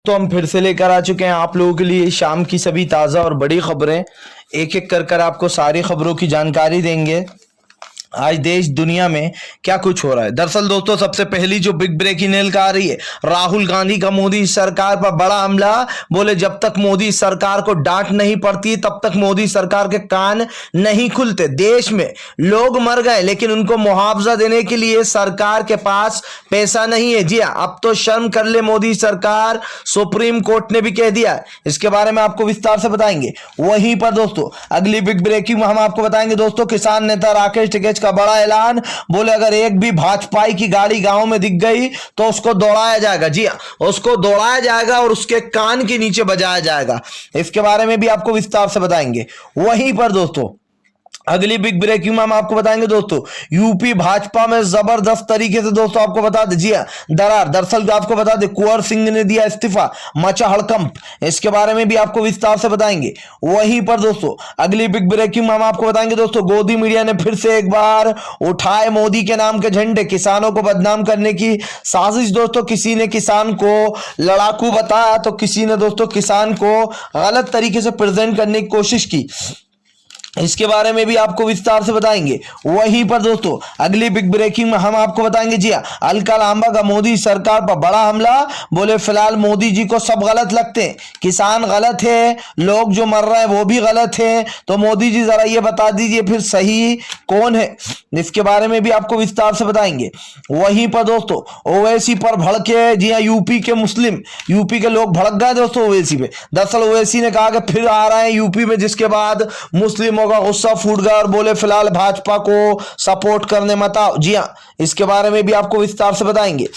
तो हम फिर से लेकर आ चुके हैं आप लोगों के लिए शाम की सभी ताज़ा और बड़ी खबरें। एक एक कर आपको सारी खबरों की जानकारी देंगे। आज देश दुनिया में क्या कुछ हो रहा है। दरअसल दोस्तों, सबसे पहली जो बिग ब्रेकिंग न्यूज़ आ रही है, राहुल गांधी का मोदी सरकार पर बड़ा हमला। बोले जब तक मोदी सरकार को डांट नहीं पड़ती तब तक मोदी सरकार के कान नहीं खुलते। देश में लोग मर गए लेकिन उनको मुआवजा देने के लिए सरकार के पास पैसा नहीं है। जी हाँ, अब तो शर्म कर ले मोदी सरकार, सुप्रीम कोर्ट ने भी कह दिया। इसके बारे में आपको विस्तार से बताएंगे। वहीं पर दोस्तों अगली बिग ब्रेकिंग में हम आपको बताएंगे दोस्तों, किसान नेता राकेश टिकैत का बड़ा ऐलान। बोले अगर एक भी भाजपाई की गाड़ी गांव में दिख गई तो उसको दौड़ाया जाएगा। जी हां, उसको दौड़ाया जाएगा और उसके कान के नीचे बजाया जाएगा। इसके बारे में भी आपको विस्तार से बताएंगे। वहीं पर दोस्तों अगली बिग ब्रेकिंग में हम आपको बताएंगे दोस्तों, यूपी भाजपा में जबरदस्त तरीके से दोस्तों आपको बता दीजिए दरार। दरअसल आपको बता दें कुंवर सिंह ने दिया इस्तीफा, मचा हड़कंप। इसके बारे में भी आपको विस्तार से बताएंगे। वहीं पर दोस्तों अगली बिग ब्रेकिंग में हम आपको बताएंगे दोस्तों, गोदी मीडिया ने फिर से एक बार उठाए मोदी के नाम के झंडे। किसानों को बदनाम करने की साजिश दोस्तों। किसी ने किसान को लड़ाकू बताया तो किसी ने दोस्तों किसान को गलत तरीके से प्रेजेंट करने की कोशिश की। इसके बारे में भी आपको विस्तार से बताएंगे। वहीं पर दोस्तों अगली बिग ब्रेकिंग में हम आपको बताएंगे, जी हाँ, अलका लांबा का मोदी सरकार पर बड़ा हमला। बोले फिलहाल मोदी जी को सब गलत लगते हैं, किसान गलत है, लोग जो मर रहे हैं वो भी गलत है, तो मोदी जी जरा ये बता दीजिए फिर सही कौन है। इसके बारे में भी आपको विस्तार से बताएंगे। वहीं पर दोस्तों ओवैसी पर भड़के, जी हाँ, यूपी के लोग भड़क गए दोस्तों ओवैसी पे। दरअसल ओवैसी ने कहा कि फिर आ रहे हैं यूपी में, जिसके बाद मुस्लिमों का गुस्सा फूट गया और बोले फिलहाल भाजपा को सपोर्ट करने मत आओ। जी हाँ, इसके बारे में भी आपको विस्तार से बताएंगे।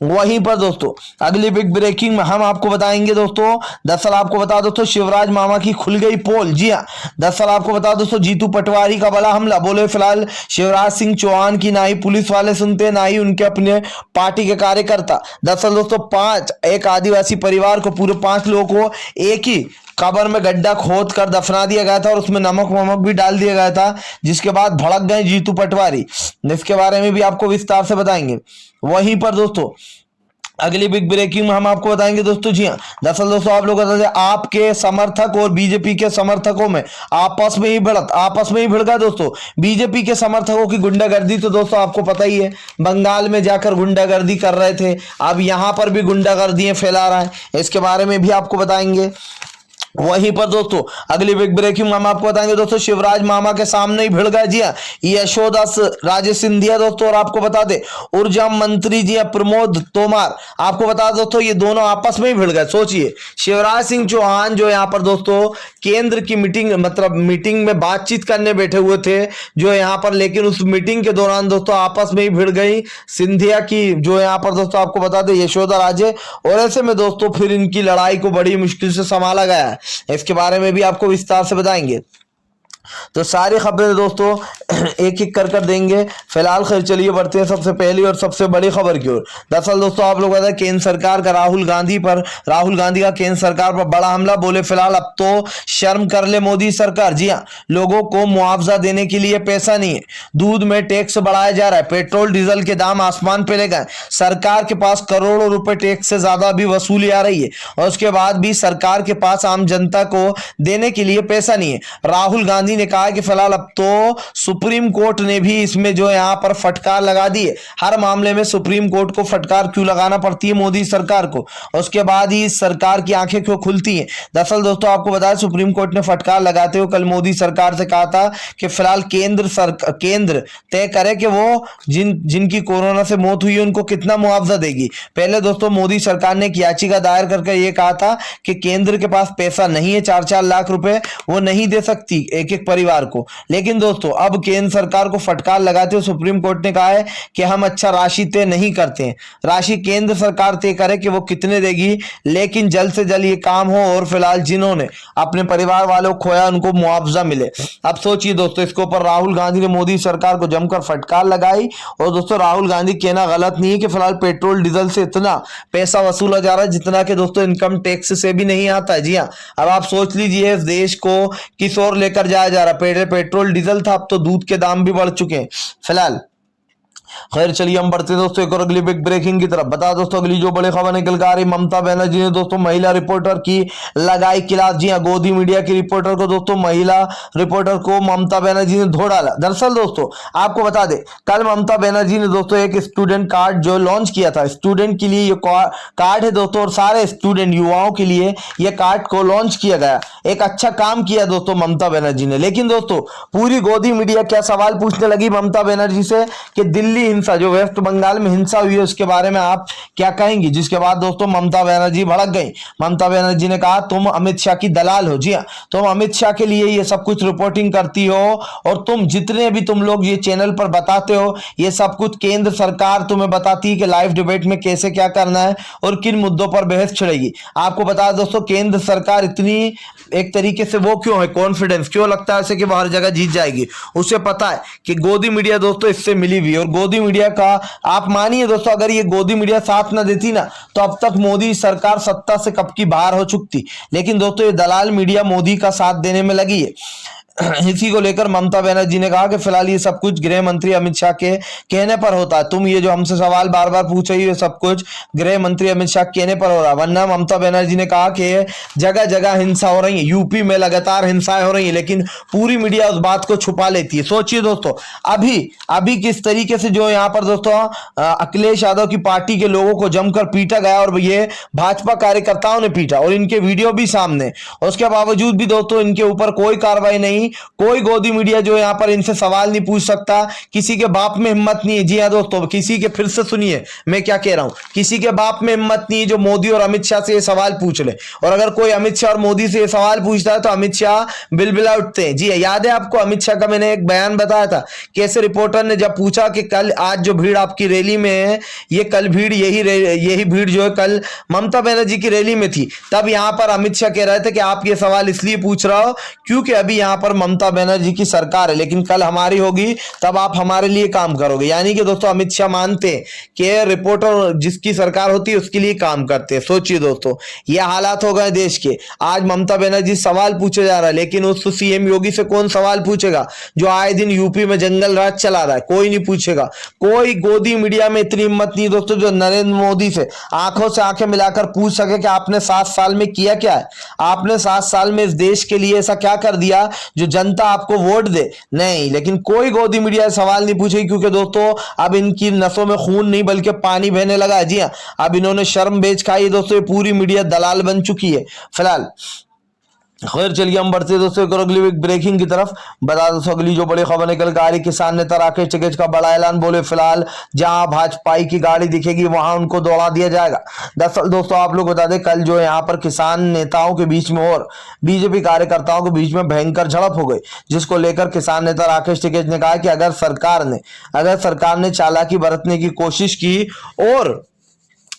वहीं पर दोस्तों अगली बिग ब्रेकिंग में हम आपको बताएंगे दोस्तों, दरअसल आपको बता दोस्तों शिवराज मामा की खुल गई पोल। जी हाँ, दरअसल आपको बता दोस्तों जीतू पटवारी का बड़ा हमला। बोले फिलहाल शिवराज सिंह चौहान की ना ही पुलिस वाले सुनते, ना ही उनके अपने पार्टी के कार्यकर्ता। दरअसल दोस्तों एक आदिवासी परिवार को, पूरे 5 लोगों को एक ही कब्र में गड्ढा खोद कर दफना दिया गया था और उसमें नमक वमक भी डाल दिया गया था, जिसके बाद भड़क गए जीतू पटवारी। इसके बारे में भी आपको विस्तार से बताएंगे। वहीं पर दोस्तों अगली बिग ब्रेकिंग में हम आपको बताएंगे दोस्तों, जी हाँ, दरअसल दोस्तों आप लोग बता दें, आपके समर्थक और बीजेपी के समर्थकों में आपस में ही भिड़ दोस्तों। बीजेपी के समर्थकों की गुंडागर्दी तो दोस्तों आपको पता ही है, बंगाल में जाकर गुंडागर्दी कर रहे थे, अब यहां पर भी गुंडागर्दियां फैला रहा है। इसके बारे में भी आपको बताएंगे। वहीं पर दोस्तों अगली बिग ब्रेकिंग में हम आपको बताएंगे दोस्तों, शिवराज मामा के सामने ही भिड़ गए। जी हाँ, यशोदा राजे सिंधिया दोस्तों, और आपको बता दे ऊर्जा मंत्री जी प्रमोद तोमर, आपको बता दोस्तों ये दोनों आपस में ही भिड़ गए। सोचिए, शिवराज सिंह चौहान जो यहाँ पर दोस्तों केंद्र की मीटिंग में बातचीत करने बैठे हुए थे जो यहाँ पर, लेकिन उस मीटिंग के दौरान दोस्तों आपस में ही भिड़ गई सिंधिया की, जो यहाँ पर दोस्तों आपको बता दे यशोदा राजे, और ऐसे में दोस्तों फिर इनकी लड़ाई को बड़ी मुश्किल से संभाला गया है। इसके बारे में भी आपको विस्तार से बताएंगे। तो सारी खबरें दोस्तों एक एक कर देंगे। फिलहाल खैर चलिए बढ़ते हैं सबसे पहली और सबसे बड़ी खबर की ओर। दरअसल दोस्तों आप लोग बता दें, केंद्र सरकार का राहुल गांधी का केंद्र सरकार पर बड़ा हमला। बोले फिलहाल अब तो शर्म कर ले मोदी सरकार। जी हाँ, लोगों को मुआवजा देने के लिए पैसा नहीं है, दूध में टैक्स बढ़ाया जा रहा है, पेट्रोल डीजल के दाम आसमान पे ले गए, सरकार के पास करोड़ों रुपए टैक्स से ज्यादा भी वसूली आ रही है और उसके बाद भी सरकार के पास आम जनता को देने के लिए पैसा नहीं है। राहुल गांधी ने कहा कि फिलहाल अब तो सुप्रीम कोर्ट ने भी इसमें जो यहां पर फटकार लगा दी है। हर मामले में सुप्रीम कोर्ट को फटकार क्यों लगाना पड़ती है मोदी सरकार को, उसके बाद ही सरकार की आंखें क्यों खुलती हैं। दरअसल दोस्तों आपको बताया सुप्रीम कोर्ट ने फटकार लगाते हुए कल मोदी सरकार से कहा था कि फिलहाल केंद्र तय करे कि वो जिनकी कोरोना से मौत हुई है उनको कितना मुआवजा देगी। पहले दोस्तों मोदी सरकार ने एक याचिका दायर करके ये कहा था कि केंद्र के पास पैसा नहीं है, 4-4 लाख रुपए वो नहीं दे सकती एक परिवार को। लेकिन दोस्तों अब केंद्र सरकार को फटकार लगाते हुए सुप्रीम कोर्ट ने कहा है कि हम अच्छा राशि तय नहीं करते हैं, राशि केंद्र सरकार तय करे कि वो कितने देगी, लेकिन जल्द से जल्द ये काम हो और फिलहाल जिन्होंने अपने परिवार वालों को खोया उनको मुआवजा मिले। अब सोचिए दोस्तों, इसके ऊपर राहुल गांधी ने मोदी सरकार को जमकर फटकार लगाई। और दोस्तों राहुल गांधी कहना गलत नहीं है कि फिलहाल पेट्रोल डीजल से इतना पैसा वसूला जा रहा है जितना कि दोस्तों इनकम टैक्स से भी नहीं आता है। जी हाँ, अब आप सोच लीजिए इस देश को किस ओर लेकर जाया जा रहा है। पहले पेट्रोल डीजल था, अब तो दूध के दाम भी बढ़ चुके हैं। फिलहाल खैर चलिए हम बढ़ते दोस्तों एक और अगली बिग ब्रेकिंग की तरफ। बता दोस्तों अगली जो बड़ी खबर निकल कर आ रही, ममता बनर्जी ने दोस्तों महिला रिपोर्टर की लगाई क्लास। जी हाँ, गोदी मीडिया की रिपोर्टर को दोस्तों महिला रिपोर्टर को ममता बनर्जी ने धो डाला। दरअसल दोस्तों आपको बता दे, कल ममता बनर्जी ने दोस्तों एक स्टूडेंट कार्ड जो लॉन्च किया था, स्टूडेंट के लिए ये कार्ड है दोस्तों, और सारे स्टूडेंट युवाओं के लिए ये कार्ड को लॉन्च किया गया। एक अच्छा काम किया दोस्तों ममता बनर्जी ने। लेकिन दोस्तों पूरी गोदी मीडिया क्या सवाल पूछने लगी ममता बनर्जी से कि दिल्ली हिंसा, जो वेस्ट बंगाल में हिंसा हुई है, उसके बारे में आप क्या कहेंगी। जिसके बाद दोस्तों ममता बनर्जी भड़क गई। ममता बनर्जी ने कहा तुम अमित शाह की दलाल हो। जी हाँ, तुम अमित शाह के लिए ये सब कुछ रिपोर्टिंग करती हो, और तुम जितने भी तुम लोग ये चैनल पर बताते हो, ये सब कुछ केंद्र सरकार तुम्हें बताती है कि लाइव डिबेट में कैसे क्या करना है और किन मुद्दों पर बहस छिड़ेगी। आपको बता दोस्तों केंद्र सरकार इतनी एक तरीके से वो क्यों है, कॉन्फिडेंस क्यों लगता है उसे कि वो हर जगह जीत जाएगी। उसे पता है कि गोदी मीडिया दोस्तों इससे मिली हुई, और गोदी मीडिया का आप मानिए दोस्तों, अगर ये गोदी मीडिया साथ ना देती ना, तो अब तक मोदी सरकार सत्ता से कब की बाहर हो चुकती। लेकिन दोस्तों ये दलाल मीडिया मोदी का साथ देने में लगी है। इसी को लेकर ममता बनर्जी ने कहा कि फिलहाल ये सब कुछ गृह मंत्री अमित शाह के कहने पर होता है। तुम ये जो हमसे सवाल बार बार पूछ रही हो, सब कुछ गृह मंत्री अमित शाह के कहने पर हो रहा है। वरना ममता बनर्जी ने कहा कि जगह जगह हिंसा हो रही है, यूपी में लगातार हिंसाएं हो रही है, लेकिन पूरी मीडिया उस बात को छुपा लेती है। सोचिए दोस्तों अभी अभी किस तरीके से जो यहाँ पर दोस्तों अखिलेश यादव की पार्टी के लोगों को जमकर पीटा गया, और ये भाजपा कार्यकर्ताओं ने पीटा, और इनके वीडियो भी सामने। उसके बावजूद भी दोस्तों इनके ऊपर कोई कार्रवाई नहीं, कोई गोदी मीडिया जो यहां पर इनसे सवाल नहीं पूछ सकता, किसी के बाप में हिम्मत नहीं है। जी हां दोस्तों, किसी के, फिर से सुनिए मैं क्या कह रहा हूं, किसी के बाप में हिम्मत नहीं है जो मोदी और अमित शाह से ये सवाल पूछ ले। और अगर कोई अमित शाह और मोदी से ये सवाल पूछता है तो अमित शाह बिलबिला उठते हैं। जी याद है आपको अमित शाह का मैंने एक बयान बताया था, कैसे रिपोर्टर ने जब पूछा कि कल आज जो भीड़ आपकी रैली में है, ये कल भीड़ यही भीड़ जो है कल ममता बनर्जी की रैली में थी, तब यहां पर अमित शाह कह रहे थे कि आप ये सवाल इसलिए पूछ रहे हो क्योंकि अभी यहां पर ममता बनर्जी की सरकार है, लेकिन कल हमारी होगी तब आप हमारे लिए काम करोगे। यानी कि दोस्तों अमित शाह मानते हैं कि रिपोर्टर जिसकी सरकार होती है उसके लिए काम करते हैं। सोचिए दोस्तों ये हालात हो गए देश के। आज ममता बनर्जी सवाल पूछे जा रहा है, लेकिन उस सीएम योगी से कौन सवाल पूछेगा जो आए दिन यूपी में जंगल राज चला रहा है? कोई नहीं पूछेगा। कोई गोदी मीडिया में इतनी हिम्मत नहीं दोस्तों जो नरेंद्र मोदी से आंखों से आंखें मिलाकर पूछ सके कि आपने 7 साल में किया क्या है, आपने 7 साल में इस देश के लिए ऐसा क्या कर दिया जो जनता आपको वोट दे। नहीं, लेकिन कोई गोदी मीडिया सवाल नहीं पूछेगी, क्योंकि दोस्तों अब इनकी नसों में खून नहीं बल्कि पानी बहने लगा है। जी हाँ, अब इन्होंने शर्म बेच खाई है दोस्तों, ये पूरी मीडिया दलाल बन चुकी है फिलहाल। खैर चलिए हम बढ़ते दोस्तों एक और अगली ब्रेकिंग की तरफ। बता दोस्तों अगली जो बड़ी खबर निकल कर आ रही, किसान नेता राकेश टिकैत का बड़ा ऐलान। बोले फिलहाल जहां भाजपाई की गाड़ी दिखेगी वहां उनको दौड़ा दिया जाएगा। दरअसल दोस्तों आप लोग बता दें, कल जो यहाँ पर किसान नेताओं के बीच में और बीजेपी कार्यकर्ताओं के बीच में भयंकर झड़प हो गई, जिसको लेकर किसान नेता राकेश टिकैत ने कहा कि अगर सरकार ने चालाकी बरतने की कोशिश की और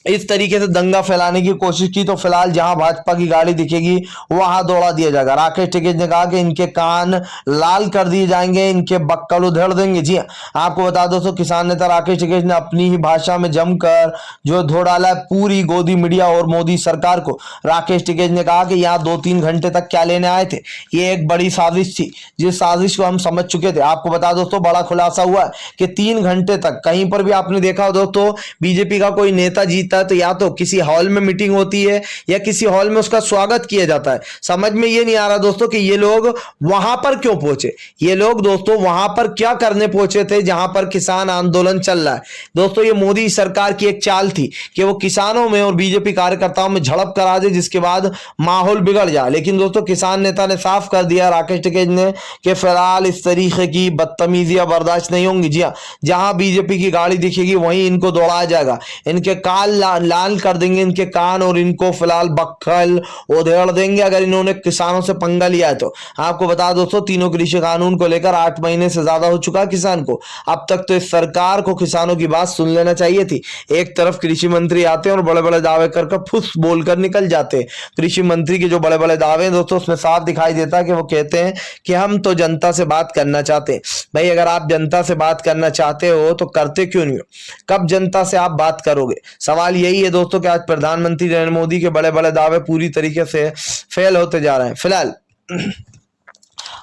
इस तरीके से दंगा फैलाने की कोशिश की तो फिलहाल जहां भाजपा की गाड़ी दिखेगी वहां दौड़ा दिया जाएगा। राकेश टिकैत ने कहा कि इनके कान लाल कर दिए जाएंगे, इनके बक्कल उधेड़ देंगे। जी हाँ, आपको बता दो तो किसान नेता राकेश टिकैत ने अपनी ही भाषा में जमकर जो धो डाला है पूरी गोदी मीडिया और मोदी सरकार को। राकेश टिकैत ने कहा कि यहाँ 2-3 घंटे तक क्या लेने आए थे, ये एक बड़ी साजिश थी, जिस साजिश को हम समझ चुके थे। आपको बता दोस्तों बड़ा खुलासा हुआ कि 3 घंटे तक कहीं पर भी आपने देखा हो दोस्तों बीजेपी का कोई नेता जीता तो या तो किसी हॉल में मीटिंग होती है या किसी हॉल में उसका स्वागत किया जाता है। समझ में ये नहीं आ रहा दोस्तों कि ये लोग वहां पर क्यों पहुंचे, ये लोग दोस्तों वहां पर क्या करने पहुंचे थे जहां पर किसान आंदोलन चल रहा है। दोस्तों ये मोदी सरकार की एक चाल थी कि वो किसानों में और बीजेपी कार्यकर्ताओं में झड़प करा दे, जिसके बाद माहौल बिगड़ जाए। लेकिन दोस्तों किसान नेता ने साफ कर दिया राकेश टिकैत ने कि फिलहाल इस तरीके की बदतमीजियां बर्दाश्त नहीं होंगी। जी हाँ, जहां बीजेपी की गाड़ी दिखेगी वहीं इनको दौड़ाया जाएगा, इनके काल लाल कर देंगे इनके कान, और इनको फिलहाल बक्खल उधेड़ देंगे अगर इन्होंने किसानों से पंगा लिया है तो। आपको बता दोस्तों तीनों कृषि कानून को लेकर 8 महीने से ज्यादा हो चुका किसान को। अब तक तो इस सरकार को किसानों की बात सुन लेना चाहिए थी। एक तरफ कृषि मंत्री आते हैं और बड़े बड़े दावे कर फुस बोलकर निकल जाते हैं। कृषि मंत्री के जो बड़े बड़े दावे हैं दोस्तों उसमें साफ दिखाई देता है कि वो कहते हैं कि हम तो जनता से बात करना चाहते हैं। भाई अगर आप जनता से बात करना चाहते हो तो करते क्यों नहीं हो? कब जनता से आप बात करोगे? सवाल यही है दोस्तों कि आज प्रधानमंत्री नरेंद्र मोदी के बड़े बड़े दावे पूरी तरीके से फेल होते जा रहे हैं। फिलहाल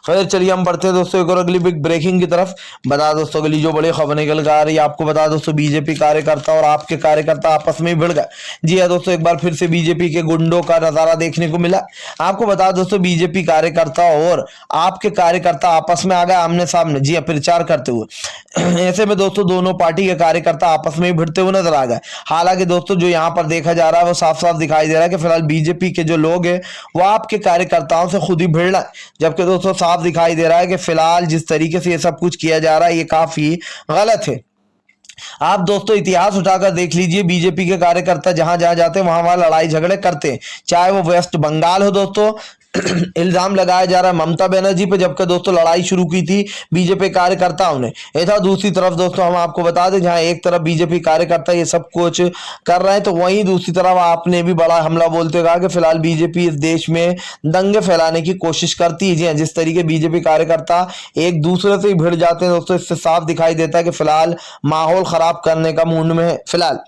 खैर चलिए हम बढ़ते हैं दोस्तों एक और अगली बिग ब्रेकिंग की तरफ। बता दोस्तों अगली जो बड़ी खबर निकल कर आ रही है, आपको बता दोस्तों बीजेपी कार्यकर्ता और आपके कार्यकर्ता आपस में ही भिड़ गए। जी हाँ दोस्तों, एक बार फिर से बीजेपी के गुंडों का नजारा देखने को मिला। आपको बता दोस्तों बीजेपी कार्यकर्ता और आपके कार्यकर्ता आपस में आ गए आमने सामने, जी हाँ, प्रचार करते हुए। ऐसे में दोस्तों दोनों पार्टी के कार्यकर्ता आपस में ही भिड़ते हुए नजर आ गए। हालांकि दोस्तों जो यहाँ पर देखा जा रहा है वो साफ साफ दिखाई दे रहा है कि फिलहाल बीजेपी के जो लोग हैं वो आपके कार्यकर्ताओं से खुद ही भिड़ रहे हैं, जबकि दोस्तों साफ दिखाई दे रहा है कि फिलहाल जिस तरीके से ये सब कुछ किया जा रहा है ये काफी गलत है। आप दोस्तों इतिहास उठाकर देख लीजिए, बीजेपी के कार्यकर्ता जहां जहां जाते हैं वहां वहां लड़ाई झगड़े करते हैं, चाहे वो वेस्ट बंगाल हो दोस्तों। इल्जाम लगाया जा रहा है ममता बनर्जी पे, जबकि दोस्तों लड़ाई शुरू की थी बीजेपी कार्यकर्ताओं ने। ऐसा दूसरी तरफ दोस्तों हम आपको बता दें, जहां एक तरफ बीजेपी कार्यकर्ता ये सब कुछ कर रहे हैं तो वहीं दूसरी तरफ आपने भी बड़ा हमला बोलते कहा कि फिलहाल बीजेपी इस देश में दंगे फैलाने की कोशिश करती है। जी हाँ, जिस तरीके बीजेपी कार्यकर्ता एक दूसरे से ही भिड़ जाते हैं दोस्तों, इससे साफ दिखाई देता है कि फिलहाल माहौल खराब करने का मूड में है फिलहाल।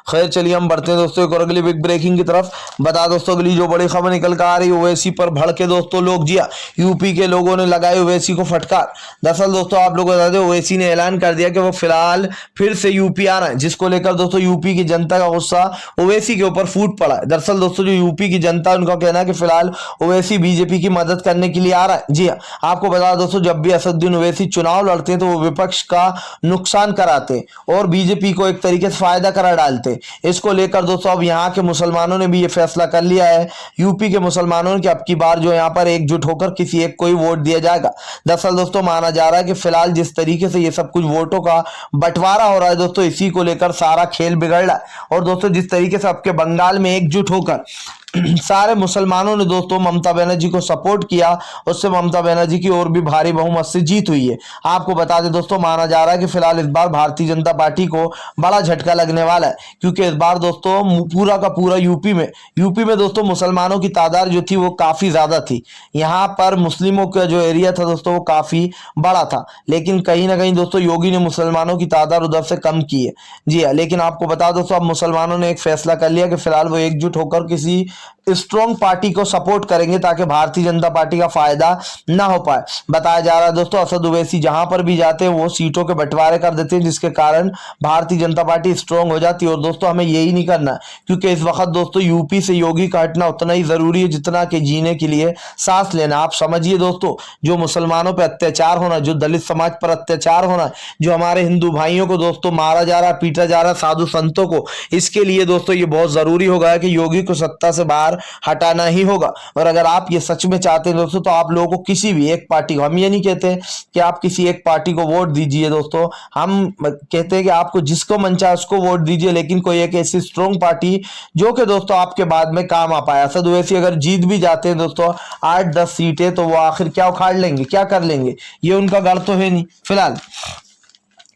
खैर चलिए हम बढ़ते हैं दोस्तों एक और अगली बिग ब्रेकिंग की तरफ। बता दोस्तों अगली जो बड़ी खबर निकल कर आ रही है, ओवैसी पर भड़के दोस्तों लोग। जी हाँ, यूपी के लोगों ने लगाए ओवैसी को फटकार। दरअसल दोस्तों आप लोग बता दें, ओवैसी ने ऐलान कर दिया कि वो फिलहाल फिर से यूपी आ रहे हैं, जिसको लेकर दोस्तों यूपी की जनता का गुस्सा ओवैसी के ऊपर फूट पड़ा है। दरअसल दोस्तों जो यूपी की जनता है उनका कहना है कि फिलहाल ओवैसी बीजेपी की मदद करने के लिए आ रहा है। जी हाँ, आपको बता दोस्तों जब भी असदुद्दीन ओवैसी चुनाव लड़ते हैं तो वो विपक्ष का नुकसान कराते हैं और बीजेपी को एक तरीके से फायदा करा डालते हैं। इसको लेकर दोस्तों अब यहाँ के मुसलमानों ने भी ये फैसला कर लिया है, यूपी के मुसलमानों ने, कि अब की बार जो यहाँ पर एकजुट होकर किसी एक को ही वोट दिया जाएगा। दरअसल दोस्तों माना जा रहा है कि फिलहाल जिस तरीके से ये सब कुछ वोटों का बंटवारा हो रहा है दोस्तों, इसी को लेकर सारा खेल बिगड़ रहा है। और दोस्तों जिस तरीके से आपके बंगाल में एकजुट होकर सारे मुसलमानों ने दोस्तों ममता बनर्जी को सपोर्ट किया, उससे ममता बनर्जी की और भी भारी बहुमत से जीत हुई है। आपको बता दें दोस्तों माना जा रहा है कि फिलहाल इस बार भारतीय जनता पार्टी को बड़ा झटका लगने वाला है, क्योंकि इस बार दोस्तों पूरा का पूरा यूपी में दोस्तों मुसलमानों की तादाद जो थी वो काफी ज्यादा थी। यहाँ पर मुस्लिमों का जो एरिया था दोस्तों वो काफी बड़ा था, लेकिन कहीं ना कहीं दोस्तों योगी ने मुसलमानों की तादाद उधर से कम की है। जी हाँ, लेकिन आपको बता दोस्तों अब मुसलमानों ने एक फैसला कर लिया कि फिलहाल वो एकजुट होकर किसी स्ट्रॉन्ग पार्टी को सपोर्ट करेंगे ताकि भारतीय जनता पार्टी का फायदा ना हो पाए। बताया जा रहा है दोस्तों असद ओवैसी जहां पर भी जाते हैं वो सीटों के बंटवारे कर देते हैं, जिसके कारण भारतीय जनता पार्टी स्ट्रॉन्ग हो जाती है। और दोस्तों हमें यही नहीं करना, क्योंकि इस वक्त दोस्तों यूपी से योगी का हटना उतना ही जरूरी है जितना कि जीने के लिए सांस लेना। आप समझिए दोस्तों, जो मुसलमानों पर अत्याचार होना, जो दलित समाज पर अत्याचार होना, जो हमारे हिंदू भाइयों को दोस्तों मारा जा रहा है, पीटा जा रहा है, साधु संतों को, इसके लिए दोस्तों ये बहुत जरूरी होगा कि योगी को सत्ता से बाहर हटाना ही होगा। और अगर आप ये सच में चाहते हैं दोस्तों तो आप लोगों को किसी भी एक पार्टी को, हम ये नहीं कहते कि आप किसी एक पार्टी को वोट दीजिए दोस्तों, हम कहते हैं कि आपको जिसको मन चाहे उसको वोट दीजिए, लेकिन कोई एक ऐसी स्ट्रॉन्ग पार्टी जो कि दोस्तों आपके बाद में काम आ पाए। असद ओवैसी अगर जीत भी जाते हैं दोस्तों 8-10 सीटें, तो वो आखिर क्या उखाड़ लेंगे, क्या कर लेंगे, ये उनका गढ़ तो है नहीं फिलहाल।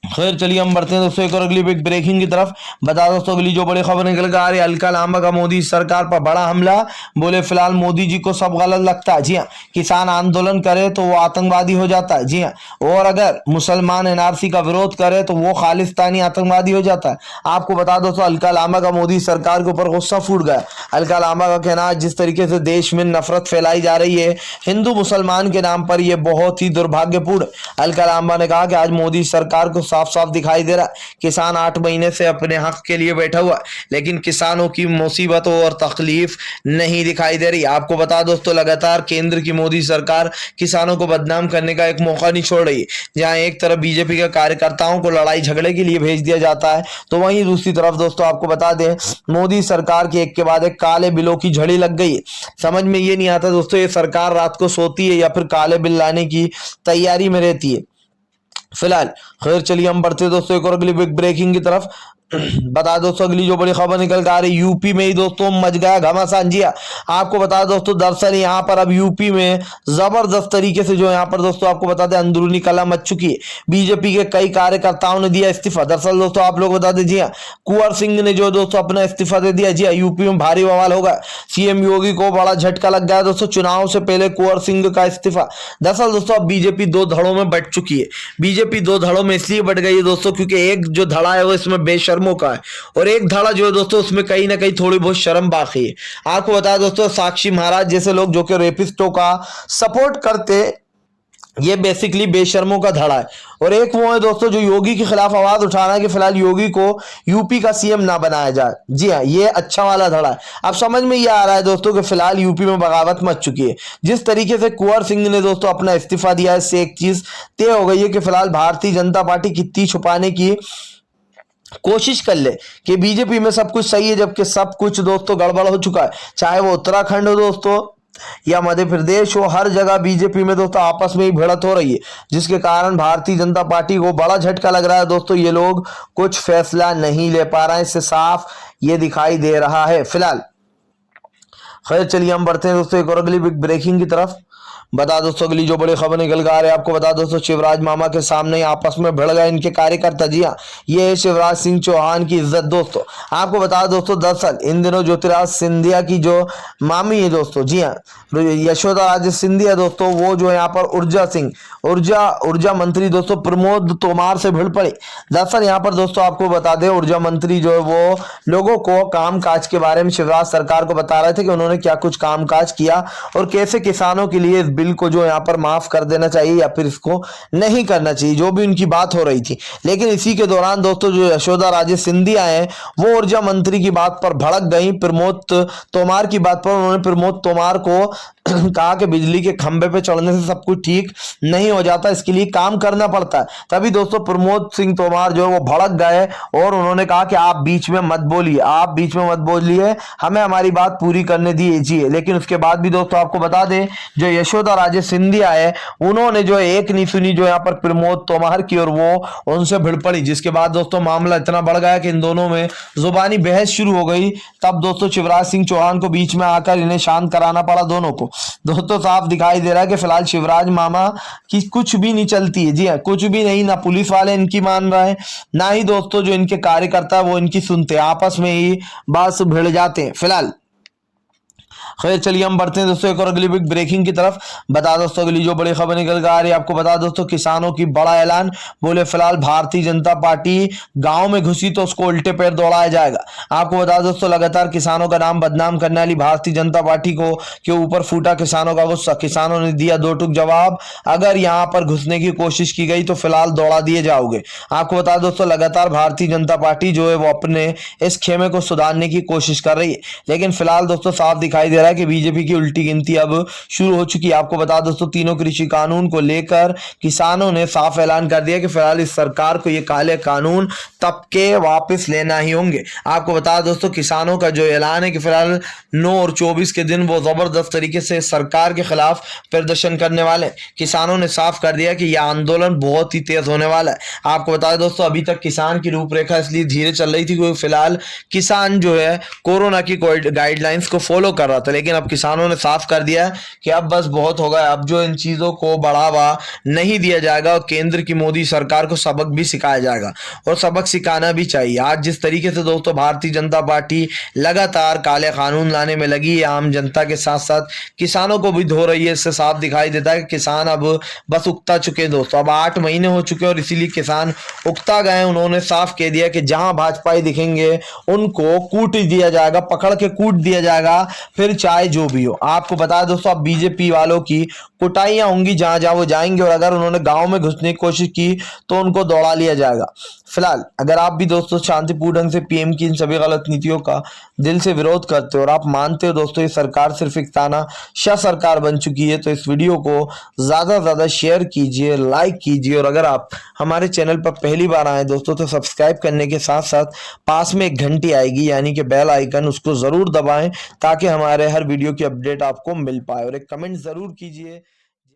खैर चलिए हम बढ़ते हैं दोस्तों एक और अगली बिग ब्रेकिंग की तरफ। बता दोस्तों अगली जो बड़ी खबर निकल कर आ रही है, अलका लांबा का मोदी सरकार पर बड़ा हमला। बोले फिलहाल मोदी जी को सब गलत लगता है। जी हाँ, किसान आंदोलन करे तो वो आतंकवादी हो जाता है। जी हाँ, और अगर मुसलमान एनआरसी का विरोध करे तो वो खालिस्तानी आतंकवादी हो जाता है। आपको बता दोस्तों अलका लांबा का मोदी सरकार के ऊपर गुस्सा फूट गया। अलका लांबा का कहना है जिस तरीके से देश में नफरत फैलाई जा रही है हिंदू मुसलमान के नाम पर, यह बहुत ही दुर्भाग्यपूर्ण। अलका लांबा ने कहा कि आज मोदी सरकार को साफ साफ दिखाई दे रहा, किसान 8 महीने से अपने हक के लिए बैठा हुआ, लेकिन किसानों की मुसीबतों और तकलीफ नहीं दिखाई दे रही। आपको बता दोस्तों लगातार केंद्र की मोदी सरकार किसानों को बदनाम करने का एक मौका नहीं छोड़ रही है। जहां एक तरफ बीजेपी के कार्यकर्ताओं को लड़ाई झगड़े के लिए भेज दिया जाता है, तो वहीं दूसरी तरफ दोस्तों आपको बता दें मोदी सरकार के एक के बाद एक काले बिलों की झड़ी लग गई है। समझ में ये नहीं आता दोस्तों ये सरकार रात को सोती है या फिर काले बिल लाने की तैयारी में रहती है फिलहाल। खैर चलिए हम बढ़ते दोस्तों एक और अगली बिग ब्रेकिंग की तरफ। बता दोस्तों अगली जो बड़ी खबर निकल कर आ रही यूपी में ही दोस्तों मच गया घमासान। जी आपको बता दोस्तों दरअसल यहाँ पर अब यूपी में जबरदस्त तरीके से जो यहाँ पर दोस्तों आपको बता दें अंदरूनी कलह मच चुकी है। बीजेपी के कई कार्यकर्ताओं ने दिया इस्तीफा। दरअसल दोस्तों आप लोग बता दीजिए कुंवर सिंह ने जो दोस्तों अपना इस्तीफा दे दिया। जी यूपी में भारी बवाल होगा। सीएम योगी को बड़ा झटका लग गया दोस्तों, चुनाव से पहले कुंवर सिंह का इस्तीफा। दरअसल दोस्तों अब बीजेपी दो धड़ों में बंट चुकी है। बीजेपी दो धड़ों में इसलिए बंट गई है दोस्तों क्योंकि एक जो धड़ा है वो इसमें बेशर्मों का है और एक धड़ा जो है दोस्तों उसमें कहीं ना कहीं थोड़ी बहुत शर्म बाकी है। आपको बता दोस्तों साक्षी महाराज जैसे लोग जो कि रेपिस्टों का सपोर्ट करते, ये बेसिकली बेशर्मों का धड़ा है। और एक वो है दोस्तों जो योगी के खिलाफ आवाज उठा रहा है कि फिलहाल योगी को यूपी का सीएम ना बनाया जाए। जी हाँ, ये अच्छा वाला धड़ा है। अब समझ में ये आ रहा है दोस्तों कि फिलहाल यूपी में बगावत मच चुकी है। जिस तरीके से कुंवर सिंह ने दोस्तों अपना इस्तीफा दिया है, इससे एक चीज तय हो गई है कि फिलहाल भारतीय जनता पार्टी कितनी छुपाने की कोशिश कर ले कि बीजेपी में सब कुछ सही है, जबकि सब कुछ दोस्तों गड़बड़ हो चुका है। चाहे वो उत्तराखंड हो दोस्तों या मध्य प्रदेश हो, हर जगह बीजेपी में दोस्तों आपस में ही भिड़त हो रही है, जिसके कारण भारतीय जनता पार्टी को बड़ा झटका लग रहा है दोस्तों। ये लोग कुछ फैसला नहीं ले पा रहे हैं, इससे साफ ये दिखाई दे रहा है फिलहाल। खैर चलिए हम बढ़ते हैं दोस्तों एक और अगली बिग ब्रेकिंग की तरफ। बता दोस्तों अगली जो बड़ी खबर निकल कर आ रही है आपको बता दोस्तों, शिवराज मामा के सामने आपस में भिड़ गए इनके कार्यकर्ता। जी हाँ, ये है शिवराज सिंह चौहान की इज्जत दोस्तों। आपको बता दोस्तों दरअसल इन दिनों ज्योतिराज सिंधिया की जो मामी है दोस्तों, जी हाँ यशोदा राजे सिंधिया दोस्तों, वो जो यहाँ पर ऊर्जा मंत्री दोस्तों प्रमोद तोमार से भिड़ पड़े। दरअसल यहाँ पर दोस्तों आपको बता दें ऊर्जा मंत्री जो है वो लोगों को काम काज के बारे में शिवराज सरकार को बता रहे थे कि उन्होंने क्या कुछ काम काज किया और कैसे किसानों के लिए इस बिल को जो यहाँ पर माफ कर देना चाहिए या फिर इसको नहीं करना चाहिए, जो भी उनकी बात हो रही थी। लेकिन इसी के दौरान दोस्तों जो यशोदा राजे सिंधिया हैं वो ऊर्जा मंत्री की बात पर भड़क गई, प्रमोद तोमार की बात पर। उन्होंने प्रमोद तोमार को कहा कि बिजली के खंभे पे चढ़ने से सब कुछ ठीक नहीं हो जाता, इसके लिए काम करना पड़ता है। तभी दोस्तों प्रमोद सिंह तोमार जो है वो भड़क गए और उन्होंने कहा कि आप बीच में मत बोलिए, हमें हमारी बात पूरी करने दीजिए। लेकिन उसके बाद भी दोस्तों आपको बता दें जो यशोदा राजे सिंधिया है उन्होंने जो एक नहीं सुनी जो यहाँ पर प्रमोद तोमार की और वो उनसे भिड़ पड़ी, जिसके बाद दोस्तों मामला इतना बढ़ गया कि इन दोनों में जुबानी बहस शुरू हो गई। तब दोस्तों शिवराज सिंह चौहान को बीच में आकर इन्हें शांत कराना पड़ा दोनों को। दोस्तों साफ दिखाई दे रहा है कि फिलहाल शिवराज मामा की कुछ भी नहीं चलती है। जी हाँ, कुछ भी नहीं, ना पुलिस वाले इनकी मान रहे हैं, ना ही दोस्तों जो इनके कार्यकर्ता वो इनकी सुनते, आपस में ही बस भिड़ जाते हैं फिलहाल। खैर चलिए हम बढ़ते हैं दोस्तों एक और अगली बिग ब्रेकिंग की तरफ। बता दोस्तों अगली जो बड़ी खबर निकल कर आ रही है आपको बता दोस्तों किसानों की बड़ा ऐलान। बोले फिलहाल भारतीय जनता पार्टी गांव में घुसी तो उसको उल्टे पैर दौड़ाया जाएगा। आपको बता दोस्तों लगातार किसानों का नाम बदनाम करने वाली भारतीय जनता पार्टी को के ऊपर फूटा किसानों का गुस्सा। किसानों ने दिया दो टूक जवाब, अगर यहाँ पर घुसने की कोशिश की गई तो फिलहाल दौड़ा दिए जाओगे। आपको बता दोस्तों लगातार भारतीय जनता पार्टी जो है वो अपने इस खेमे को सुधारने की कोशिश कर रही है, लेकिन फिलहाल दोस्तों साफ दिखाई दे रहा है कि बीजेपी की उल्टी गिनती अब शुरू हो चुकी है। आपको बता दोस्तों तीनों कृषि कानून को लेकर किसानों ने साफ ऐलान कर दिया कि फिलहाल इस सरकार को ये काले कानून तब के वापस लेना ही होंगे। आपको बता दोस्तों किसानों का जो ऐलान है कि फिलहाल 9 और 24 के दिन वो जबरदस्त तरीके से सरकार के खिलाफ प्रदर्शन करने वाले। किसानों ने साफ कर दिया कि यह आंदोलन बहुत ही तेज होने वाला है। आपको बता दोस्तों अभी तक किसान की रूपरेखा इसलिए धीरे चल रही थी क्योंकि फिलहाल किसान जो है कोरोना की गाइडलाइंस को फॉलो कर रहा था, लेकिन अब किसानों ने साफ कर दिया कि अब बस बहुत हो गया, अब जो इन चीजों को बढ़ावा नहीं दिया जाएगा और केंद्र की मोदी सरकार को सबक भी सिखाया जाएगा और सबक सिखाना भी चाहिए। आज जिस तरीके से दोस्तों भारतीय जनता पार्टी लगातार काले कानून लाने में लगी है, आम जनता के साथ साथ किसानों को भी धो रही है, इससे साफ दिखाई देता है कि किसान अब बस उकता चुके हैं दोस्तों। अब 8 महीने हो चुके हैं और इसीलिए किसान उकता गए। उन्होंने साफ कह दिया कि जहां भाजपाई दिखेंगे उनको कूट दिया जाएगा, पकड़ के कूट दिया जाएगा, फिर चाहे जो भी हो। आपको बता दोस्तों अब बीजेपी वालों की कुटाइयां होंगी जहां जहां वो जाएंगे और अगर उन्होंने गांव में घुसने की कोशिश की तो उनको दौड़ा लिया जाएगा। फिलहाल अगर आप भी दोस्तों शांतिपूर्ण ढंग से पीएम की इन सभी गलत नीतियों का दिल से विरोध करते हो और आप मानते हो दोस्तों ये सरकार सिर्फ एक तानाशाह सरकार बन चुकी है, तो इस वीडियो को ज्यादा से ज्यादा शेयर कीजिए, लाइक कीजिए और अगर आप हमारे चैनल पर पहली बार आए दोस्तों तो सब्सक्राइब करने के साथ साथ पास में एक घंटी आएगी यानी कि बेल आइकन, उसको जरूर दबाएं ताकि हमारे हर वीडियो की अपडेट आपको मिल पाए और एक कमेंट जरूर कीजिए।